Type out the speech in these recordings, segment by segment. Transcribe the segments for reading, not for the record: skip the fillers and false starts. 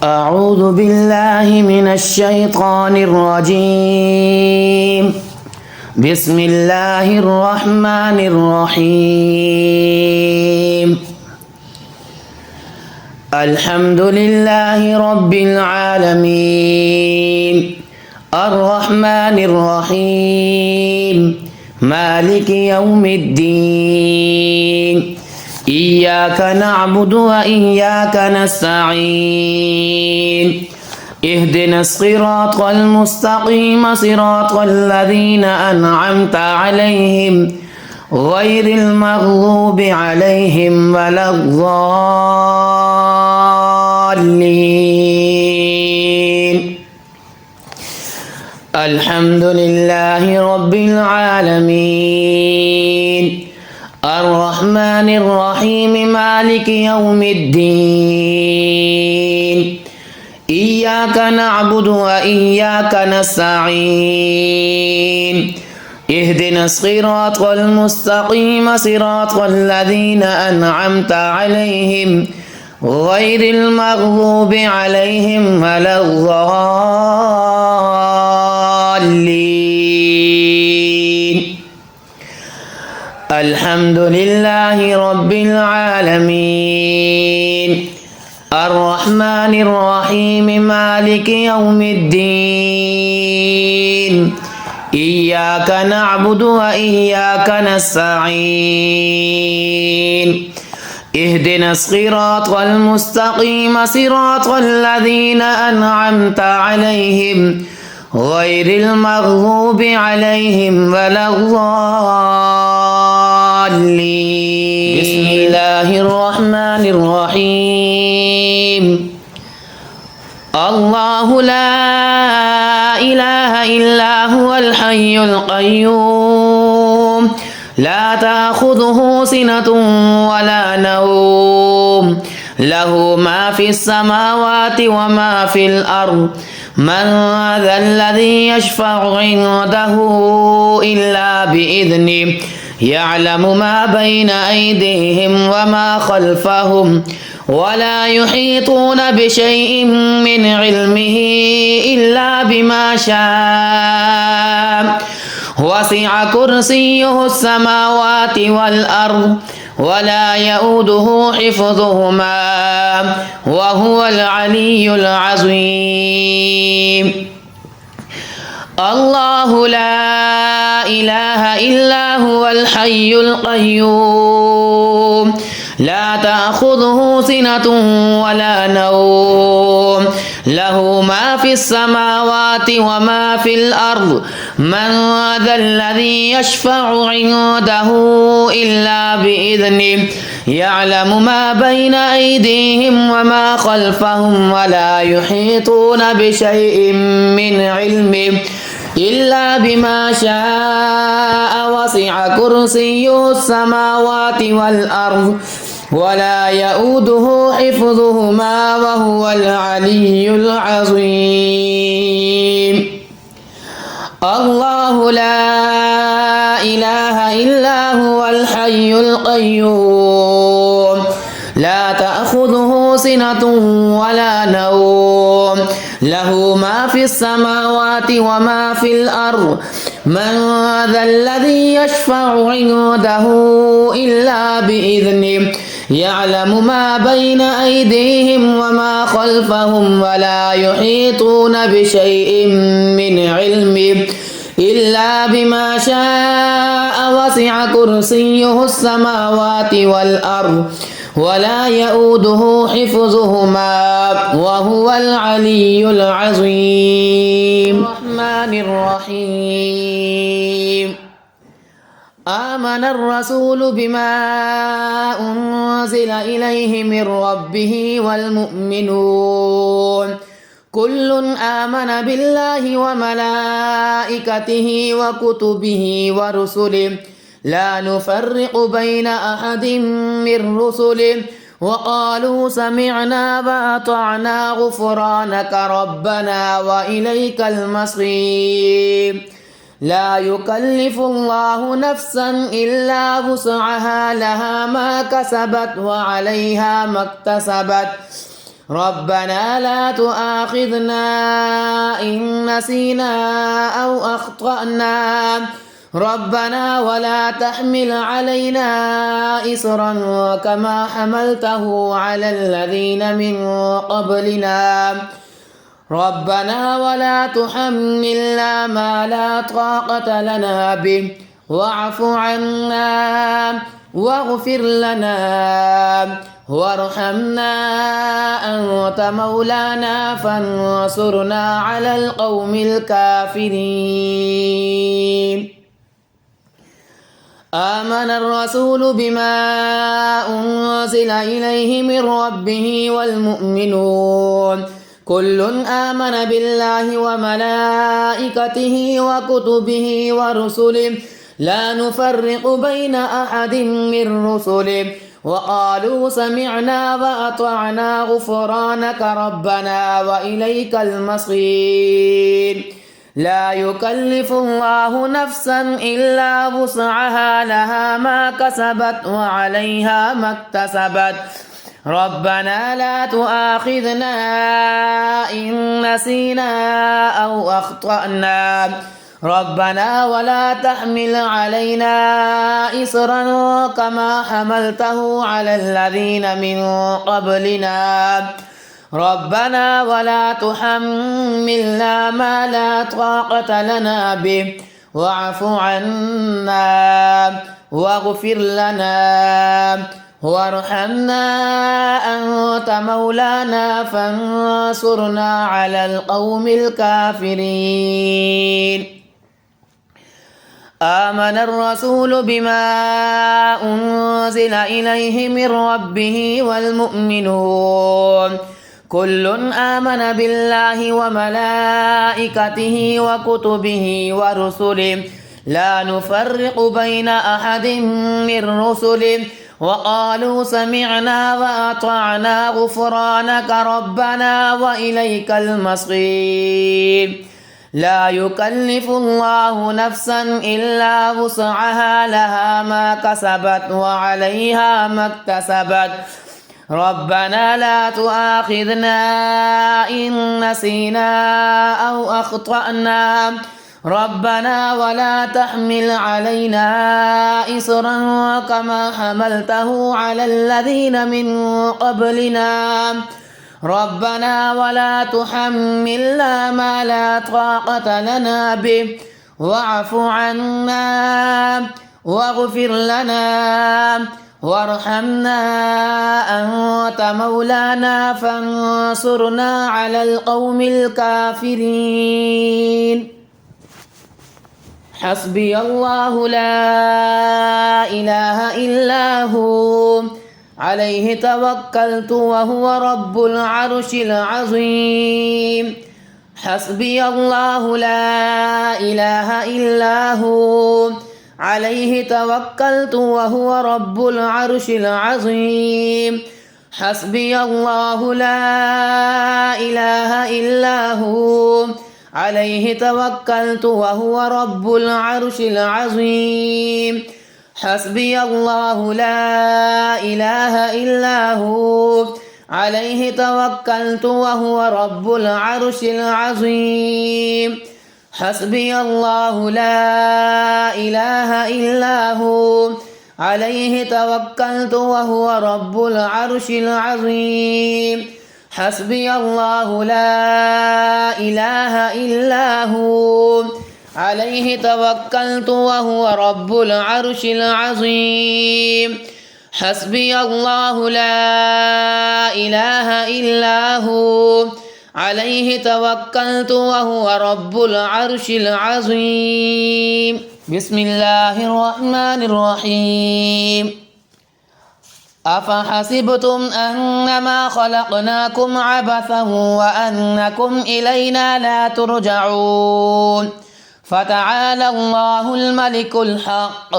أعوذ بالله من الشيطان الرجيم. بسم الله الرحمن الرحيم. الحمد لله رب العالمين الرحمن الرحيم مالك يوم الدين إياك نعبد وإياك نستعين اهدنا الصراط المستقيم صراط الذين أنعمت عليهم غير المغضوب عليهم ولا الضالين. الحمد لله رب العالمين الرحمن الرحيم مالك يوم الدين إياك نعبد وإياك نستعين اهدنا الصراط المستقيم صراط الذين أنعمت عليهم غير المغضوب عليهم ولا الضالين. الحمد لله رب العالمين الرحمن الرحيم مالك يوم الدين إياك نعبد وإياك نستعين اهدنا الصراط المستقيم صراط الذين أنعمت عليهم غير المغضوب عليهم ولا الضالين. بسم الله الرحمن الرحيم. الله لا إله إلا هو الحي القيوم لا تأخذه سنة ولا نوم له ما في السماوات وما في الأرض من ذا الذي يشفع عنده إلا بإذنه يعلم ما بين أيديهم وما خلفهم ولا يحيطون بشيء من علمه إلا بما شاء وسع كرسيه السماوات والأرض ولا يؤوده حفظهما وهو العلي العظيم. الله لا إله إلا هو الحي القيوم لا تأخذه سنة ولا نوم له ما في السماوات وما في الأرض من ذا الذي يشفع عنده إلا بإذنه يعلم ما بين أيديهم وما خلفهم ولا يحيطون بشيء من علمه إلا بما شاء وسع كرسيه السماوات والأرض ولا يؤوده حفظهما وهو العلي العظيم. الله لا إله إلا هو الحي القيوم لا تأخذه سنة ولا نوم له ما في السماوات وما في الأرض من ذا الذي يشفع عنده إلا بإذنه يعلم ما بين أيديهم وما خلفهم ولا يحيطون بشيء من علمه إلا بما شاء وسع كرسيه السماوات والأرض ولا يؤوده حفظهما وهو العلي العظيم. الرحمن الرحيم. آمن الرسول بما أنزل إليه من ربه والمؤمنون كل آمن بالله وملائكته وكتبه ورسله لا نفرق بين أحد من رسله وقالوا سمعنا وأطعنا غفرانك ربنا وإليك المصير. لا يكلف الله نفسا إلا وسعها لها ما كسبت وعليها ما اكتسبت ربنا لا تؤاخذنا إن نسينا أو أخطأنا ربنا ولا تحمل علينا إصرا كما حملته على الذين من قبلنا ربنا ولا تحملنا ما لا طاقة لنا به واعف عنا واغفر لنا وارحمنا أنت مولانا فانصرنا على القوم الكافرين. آمن الرسول بما أنزل إليه من ربه والمؤمنون كل آمن بالله وملائكته وكتبه ورسله لا نفرق بين أحد من رسله وقالوا سمعنا وأطعنا غفرانك ربنا وإليك المصير. لا يكلف الله نفسا إلا وسعها لها ما كسبت وعليها ما اكتسبت ربنا لا تؤاخذنا إن نسينا أو أخطأنا ربنا ولا تحمل علينا إصرا كما حملته على الذين من قبلنا ربنا ولا تحملنا ما لا طاقة لنا به واعف عنا واغفر لنا وارحمنا أنت مولانا فانصرنا على القوم الكافرين. آمن الرسول بما أنزل إليه من ربه والمؤمنون كل آمن بالله وملائكته وكتبه ورسله لا نفرق بين أحد من رسله وقالوا سمعنا وأطعنا غفرانك ربنا وإليك المصير. لا يكلف الله نفسا إلا وسعها لها ما كسبت وعليها ما اكتسبت ربنا لا تؤاخذنا إن نسينا أو أخطأنا ربنا ولا تحمل علينا إصرا كما حملته على الذين من قبلنا ربنا ولا تحملنا ما لا طاقة لنا به واعف عنا واغفر لنا وارحمنا أنت مولانا فانصرنا على القوم الكافرين. حسبي الله لا إله إلا هو عليه توكلت وهو رب العرش العظيم. حسبي الله لا إله إلا هو عليه توكلت وهو رب العرش العظيم. حسبي الله لا إله إلا هو عليه توكلت وهو رب العرش العظيم. حسبي الله لا إله إلا هو عليه توكلت وهو رب العرش العظيم. حسبي الله لا إله إلا هو عليه توكلت وهو رب العرش العظيم. حسبي الله لا إله إلا هو عليه توكلت وهو رب العرش العظيم. حسبي الله لا إله إلا هو عليه توكلت وهو رب العرش العظيم. بسم الله الرحمن الرحيم. أفحسبتم أنما خلقناكم عبثا وأنكم إلينا لا ترجعون فتعالى الله الملك الحق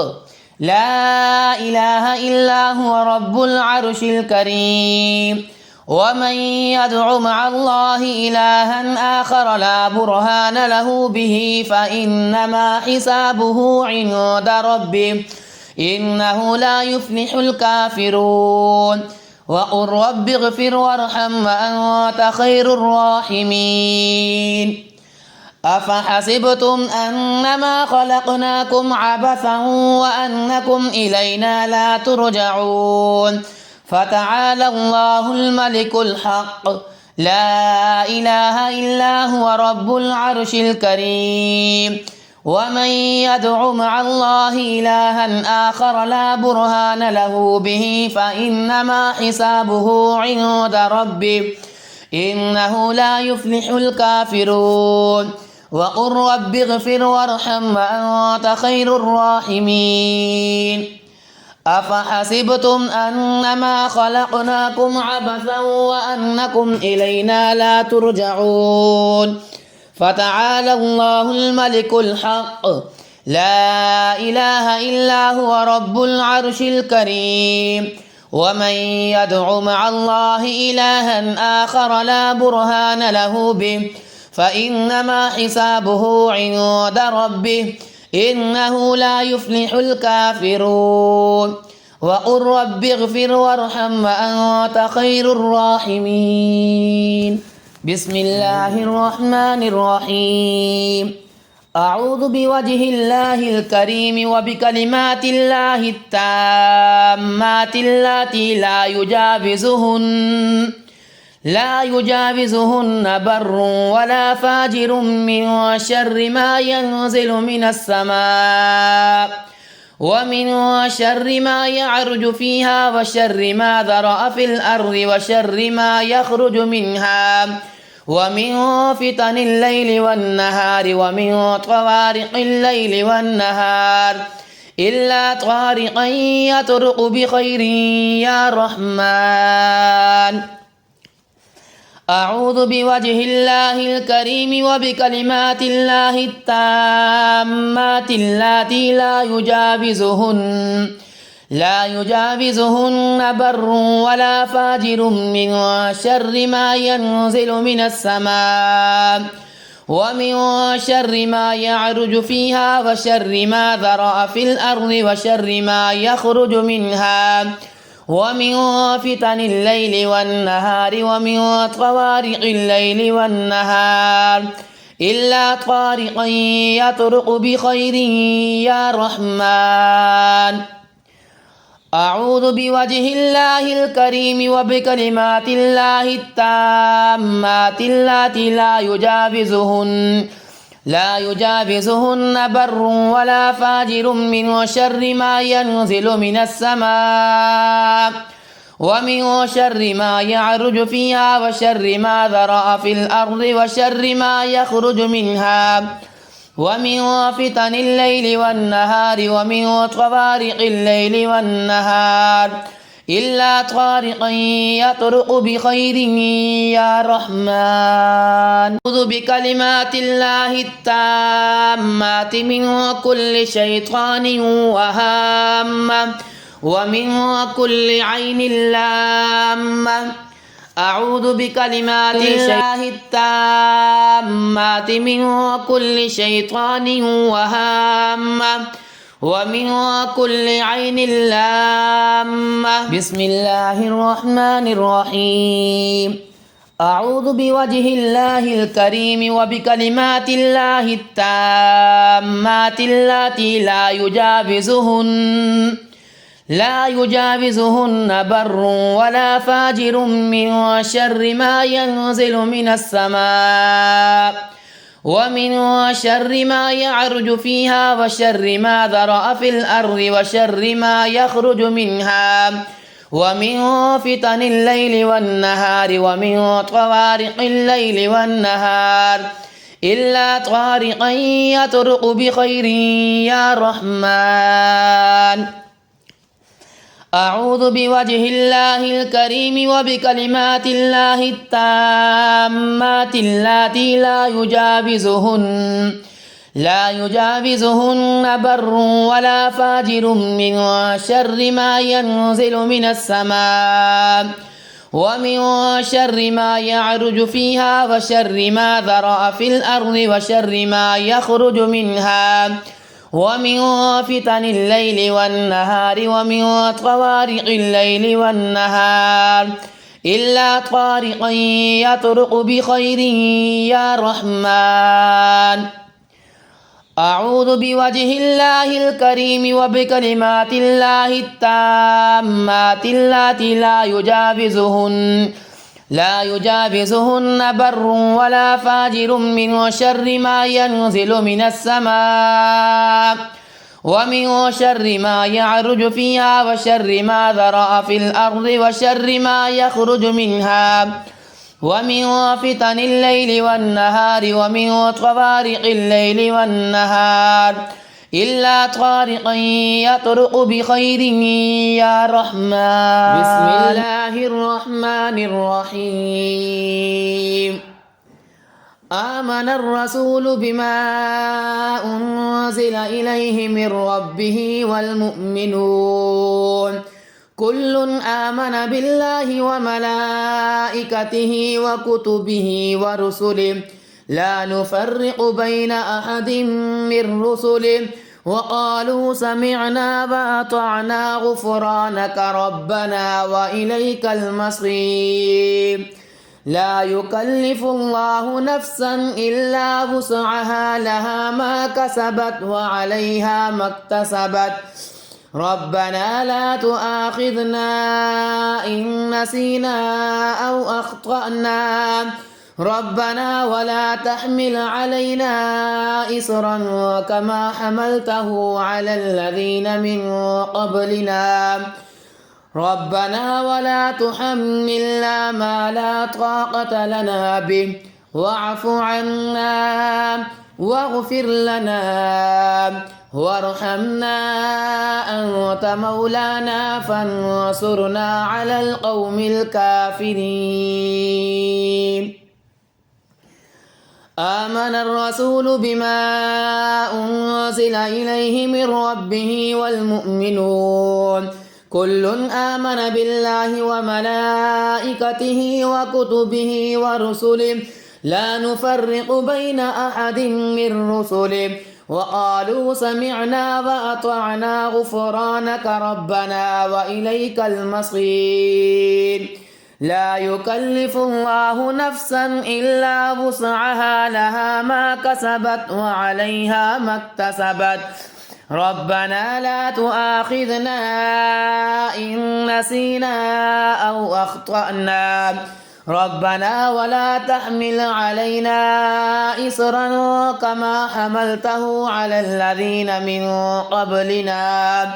لا إله إلا هو رب العرش الكريم. ومن يدع مع الله إلها آخر لا برهان له به فإنما حسابه عند ربه إنه لا يفلح الكافرون. وقل رب اغفر وارحم وأنت خير الراحمين أفحسبتم أنما خلقناكم عبثا وأنكم إلينا لا ترجعون فتعالى الله الملك الحق لا إله إلا هو رب العرش الكريم ومن يدع مع الله إلها آخر لا برهان له به فإنما حسابه عند ربه إنه لا يفلح الكافرون وقل رب اغفر وارحم وأنت خير الراحمين أفحسبتم أنما خلقناكم عبثا وأنكم إلينا لا ترجعون فتعالى الله الملك الحق لا إله إلا هو رب العرش الكريم ومن يدع مع الله إلها آخر لا برهان له به فإنما حسابه عند ربه إنه لا يفلح الكافرون وقل رب اغفر وارحم وأنت خير الراحمين بسم الله الرحمن الرحيم أعوذ بوجه الله الكريم وبكلمات الله التامات التي لا يجاوزهن بر ولا فاجر من شر ما ينزل من السماء ومن شر ما يعرج فيها وشر ما ذرأ في الأرض وشر ما يخرج منها ومن فتن الليل والنهار ومن طوارق الليل والنهار إلا طارقا يطرق بخير يا رحمن أعوذ بوجه الله الكريم وبكلمات الله التامات التي لا يجاوزهن بر ولا فاجر من شر ما ينزل من السماء ومن شر ما يعرج فيها وشر ما ذرأ في الأرض وشر ما يخرج منها ومن فتن الليل والنهار ومن طوارق الليل والنهار إلا طارقا يطرق بخير يا رحمن أعوذ بوجه الله الكريم وبكلمات الله التامات التي لا يجاوزهن بر ولا فاجر من شر ما ينزل من السماء ومن شر ما يعرج فيها وشر ما ذرأ في الأرض وشر ما يخرج منها ومن فتن الليل والنهار ومن طوارق الليل والنهار إلا طارقا يطرق بخير يا رحمن أعوذ بكلمات الله التامات من كل شيطان وهامة ومن كل عين لامة أعوذ بكلمات الله التامات من كل شيطان وهامة ومن كل عين لامة بسم الله الرحمن الرحيم أعوذ بوجه الله الكريم وبكلمات الله التامات التي لا يجاوزهن بر ولا فاجر من شر ما ينزل من السماء ومن شر ما يعرج فيها وشر ما ذرأ في الأرض وشر ما يخرج منها ومن فتن الليل والنهار ومن طوارق الليل والنهار إلا طارقا يطرق بخير يا رحمن أعوذ بوجه الله الكريم وبكلمات الله التامات التي لا يجاوزهن بر ولا فاجر من شر ما ينزل من السماء ومن شر ما يعرج فيها وشر ما ذرأ في الأرض وشر ما يخرج منها ومن فتن الليل والنهار ومن طوارق الليل والنهار إلا طارقا يطرق بخير يا رحمن. أعوذ بوجه الله الكريم وبكلمات الله التامات التي لا يجاوزهن بر ولا فاجر من شر ما ينزل من السماء ومن شر ما يعرج فيها وشر ما ذرأ في الأرض وشر ما يخرج منها ومن فتن الليل والنهار ومن طوارق الليل والنهار إلا طارقا يطرق بخير يا رحمن. بسم الله الرحمن الرحيم. آمن الرسول بما أنزل إليه من ربه والمؤمنون كل آمن بالله وملائكته وكتبه ورسله لا نفرق بين أحد من رسله وقالوا سمعنا وأطعنا غفرانك ربنا وإليك المصير. لا يكلف الله نفسا إلا وسعها لها ما كسبت وعليها ما اكتسبت ربنا لا تؤاخذنا إن نسينا أو أخطأنا ربنا ولا تحمل علينا إصرا كما حملته على الذين من قبلنا ربنا ولا تحملنا ما لا طاقة لنا به واعف عنا واغفر لنا وارحمنا أنت مولانا فانصرنا على القوم الكافرين. آمن الرسول بما أنزل إليه من ربه والمؤمنون كل آمن بالله وملائكته وكتبه ورسله لا نفرق بين أحد من رسله وقالوا سمعنا وأطعنا غفرانك ربنا وإليك المصير. لا يكلف الله نفسا إلا وسعها لها ما كسبت وعليها ما اكتسبت ربنا لا تؤاخذنا إن نسينا أو أخطأنا ربنا ولا تحمل علينا إصرا كما حملته على الذين من قبلنا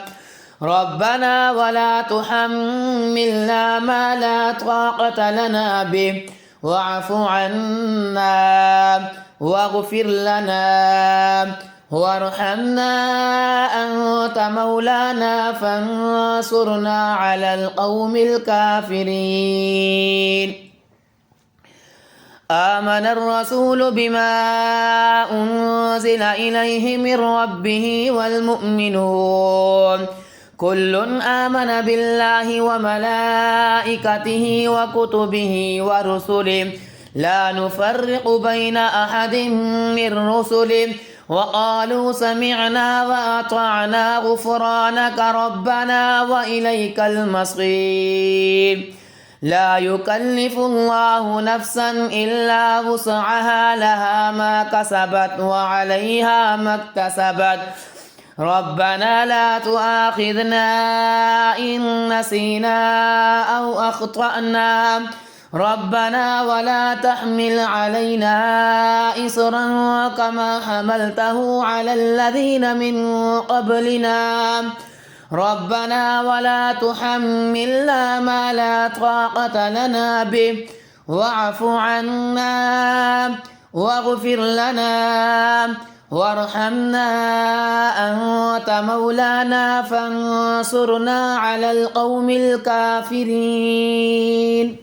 ربنا ولا تحملنا ما لا طاقة لنا به واعف عنا واغفر لنا وارحمنا أنت مولانا فانصرنا على القوم الكافرين. آمن الرسول بما أنزل إليه من ربه والمؤمنون كل آمن بالله وملائكته وكتبه ورسله لا نفرق بين أحد من رسله وقالوا سمعنا وأطعنا غفرانك ربنا وإليك المصير. لا يكلف الله نفسا إلا وسعها لها ما كسبت وعليها ما اكتسبت ربنا لا تؤاخذنا إن نسينا أو أخطأنا ربنا ولا تحمل علينا إصرا كما حملته على الذين من قبلنا ربنا ولا تحملنا ما لا طاقة لنا به واعف عنا واغفر لنا وارحمنا أنت مولانا فانصرنا على القوم الكافرين.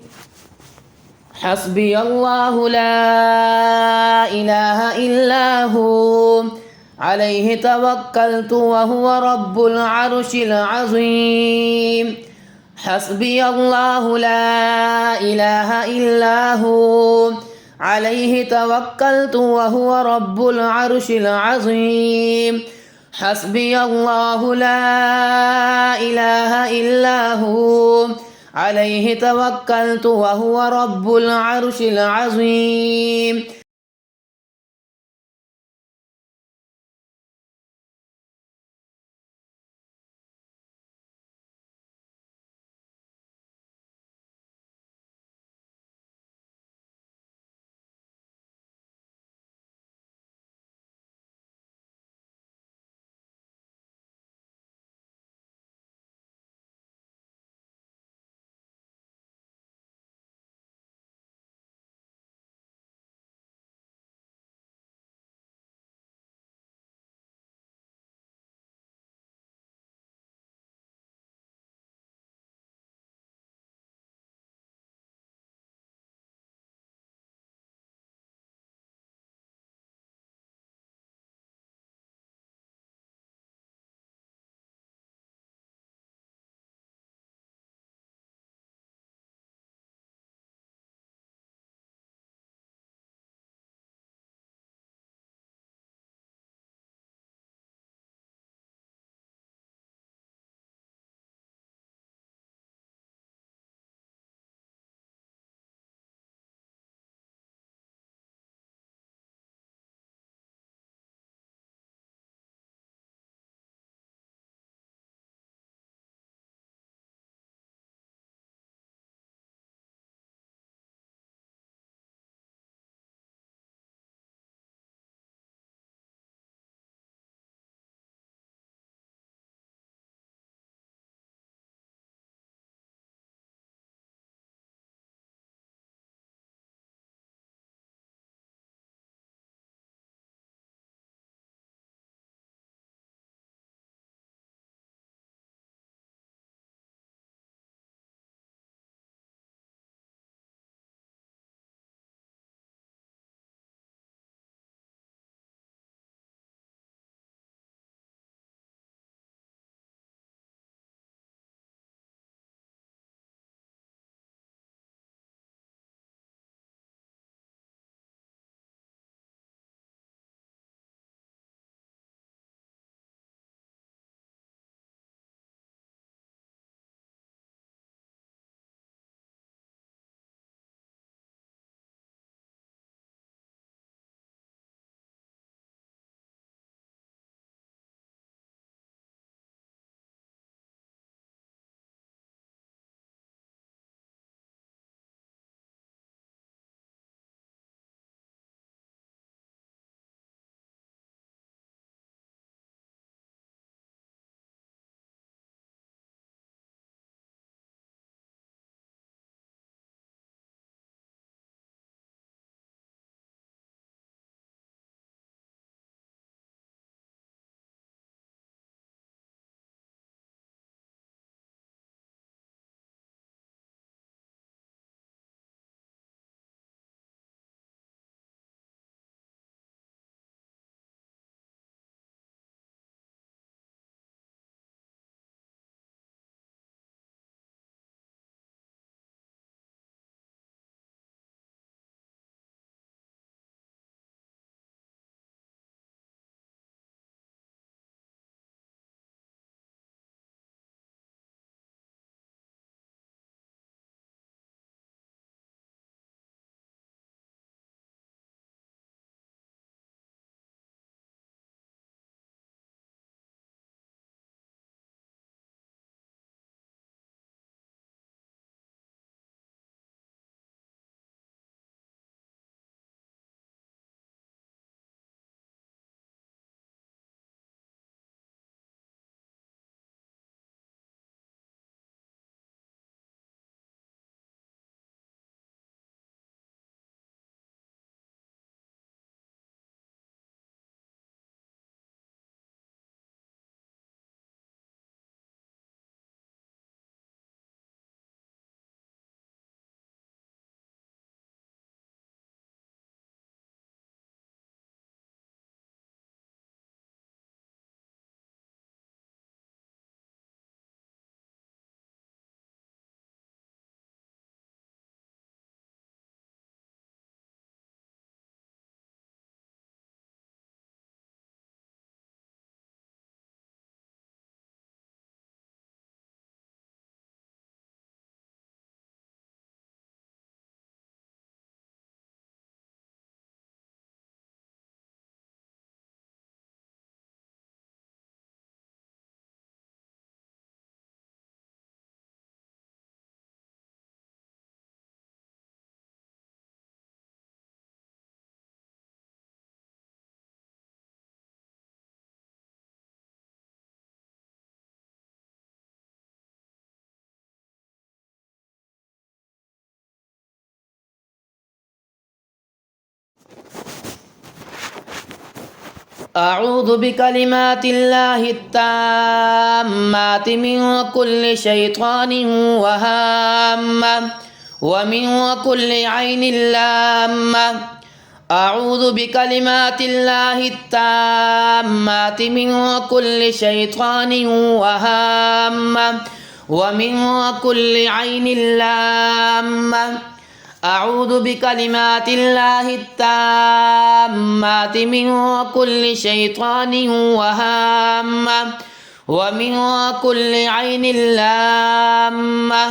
حسبي الله لا إله إلا هو عليه توكلت وهو رب العرش العظيم. حسبي الله لا إله إلا هو عليه توكلت وهو رب العرش العظيم. حسبي الله لا إله إلا هو عليه توكلت وهو رب العرش العظيم. أعوذ بكلمات الله التامات من كل شيطان وهامة ومن كل عين لامة. أعوذ بكلمات الله التامات من كل شيطان وهامة ومن كل عين لامة. أعوذ بكلمات الله التامات من كل شيطان وهامة ومن كل عين لامة.